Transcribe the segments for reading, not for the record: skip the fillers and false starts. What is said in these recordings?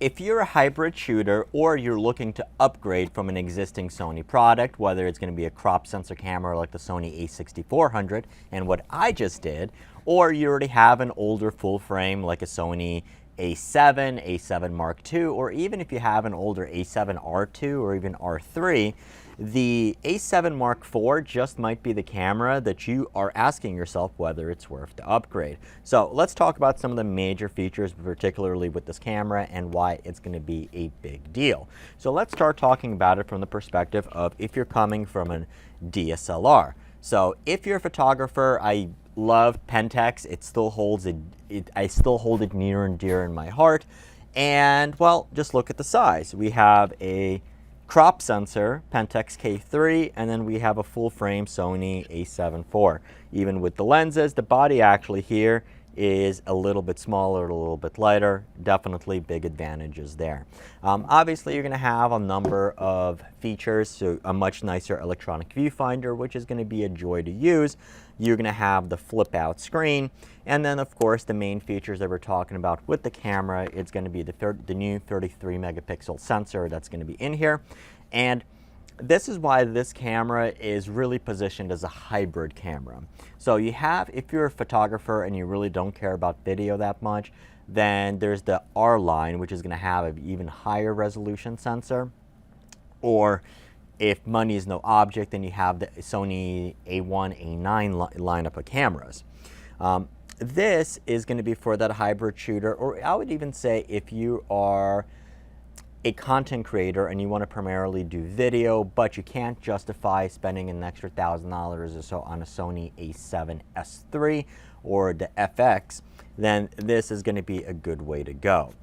if you're a hybrid shooter or you're looking to upgrade from an existing Sony product, whether it's going to be a crop sensor camera like the Sony a6400 and what I just did, or you already have an older full frame like a Sony a7, a7 Mark II, or even if you have an older a7 R2 or even R3, the a7 Mark IV just might be the camera that you are asking yourself whether it's worth the upgrade. So let's talk about some of the major features, particularly with this camera, and why it's going to be a big deal. So let's start talking about it from the perspective of if you're coming from a DSLR. So if you're a photographer, I love Pentax. It still holds I still hold it near and dear in my heart. And well, just look at the size. We have a crop sensor, Pentax K3, and then we have a full frame Sony a7 IV. Even with the lenses, the body actually here is a little bit smaller, a little bit lighter. Definitely big advantages there. Obviously, you're going to have a number of features, so a much nicer electronic viewfinder, which is going to be a joy to use. You're going to have the flip out screen, and then of course the main features that we're talking about with the camera, it's going to be the new 33 megapixel sensor that's going to be in here. And this is why this camera is really positioned as a hybrid camera. So you have, if you're a photographer and you really don't care about video that much, then there's the R line, which is going to have an even higher resolution sensor. Or if money is no object, then you have the Sony A1, A9 lineup of cameras. This is going to be for that hybrid shooter, or I would even say if you are a content creator and you want to primarily do video, but you can't justify spending an extra $1,000 or so on a Sony a7S III or the FX, then this is going to be a good way to go.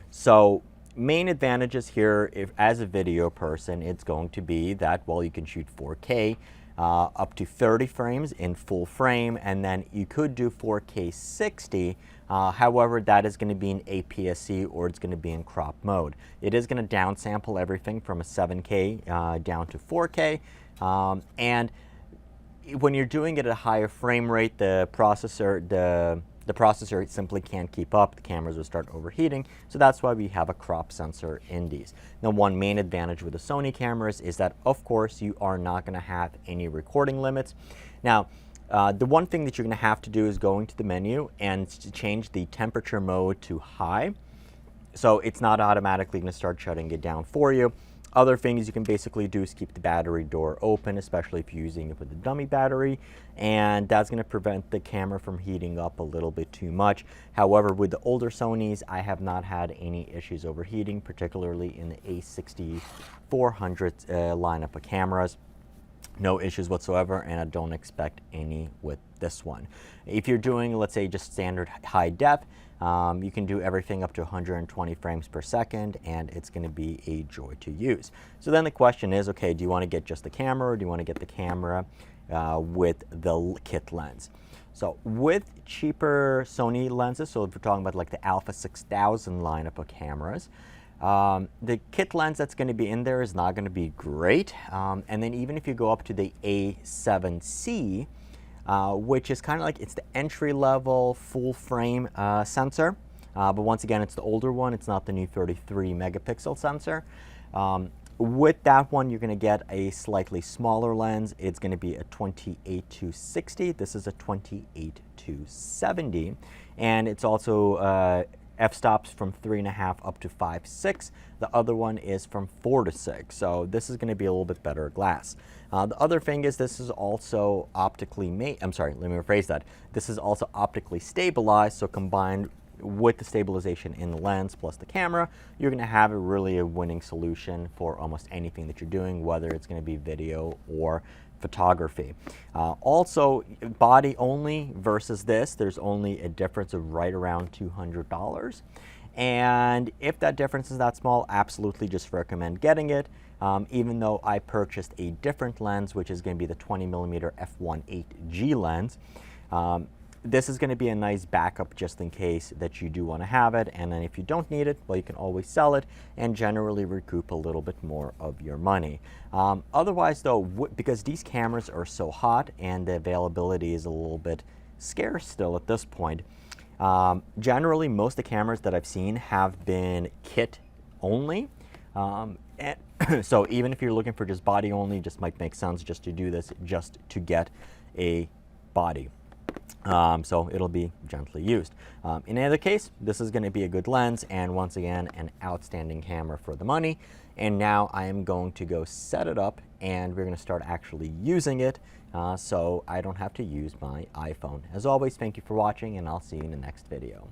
So main advantages here, if as a video person, it's going to be that, well, you can shoot 4K up to 30 frames in full frame, and then you could do 4K 60. However, that is going to be in APS-C or it's going to be in crop mode. It is going to downsample everything from a 7K down to 4K. And when you're doing it at a higher frame rate, the processor simply can't keep up. The cameras will start overheating. So that's why we have a crop sensor in these. Now, one main advantage with the Sony cameras is that, of course, you are not going to have any recording limits. Now, the one thing that you're going to have to do is go into the menu and change the temperature mode to high. So it's not automatically going to start shutting it down for you. Other things you can basically do is keep the battery door open, especially if you're using it with a dummy battery, and that's going to prevent the camera from heating up a little bit too much. However, with the older Sonys, I have not had any issues overheating, particularly in the a6400 lineup of cameras. No issues whatsoever, and I don't expect any with this one. If you're doing, let's say, just standard high def, you can do everything up to 120 frames per second, and it's going to be a joy to use. So then the question is, okay, do you want to get just the camera, or do you want to get the camera with the kit lens? So with cheaper Sony lenses, so if we're talking about like the Alpha 6000 lineup of cameras, the kit lens that's going to be in there is not going to be great. And then even if you go up to the A7C, which is kind of like, it's the entry-level full frame sensor, but once again, it's the older one. It's not the new 33 megapixel sensor. With that one, you're going to get a slightly smaller lens. It's going to be a 28-60. This is a 28-70, and it's also f-stops from 3.5 up to 5.6. The other one is from 4 to 6. So this is going to be a little bit better glass. The other thing is this is also optically let me rephrase that. This is also optically stabilized, so combined with the stabilization in the lens plus the camera, you're going to have a winning solution for almost anything that you're doing, whether it's going to be video or photography. Also, body only versus this, there's only a difference of right around $200. And if that difference is that small, absolutely just recommend getting it. Even though I purchased a different lens, which is going to be the 20mm f1.8G lens. This is going to be a nice backup just in case that you do want to have it, and then if you don't need it, well, you can always sell it and generally recoup a little bit more of your money. Otherwise though, because these cameras are so hot and the availability is a little bit scarce still at this point, generally most of the cameras that I've seen have been kit only. So even if you're looking for just body only, it just might make sense just to do this just to get a body. So it'll be gently used. In either case, this is going to be a good lens, and once again, an outstanding camera for the money. And now I am going to go set it up, and we're going to start actually using it, so I don't have to use my iPhone. As always, thank you for watching, and I'll see you in the next video.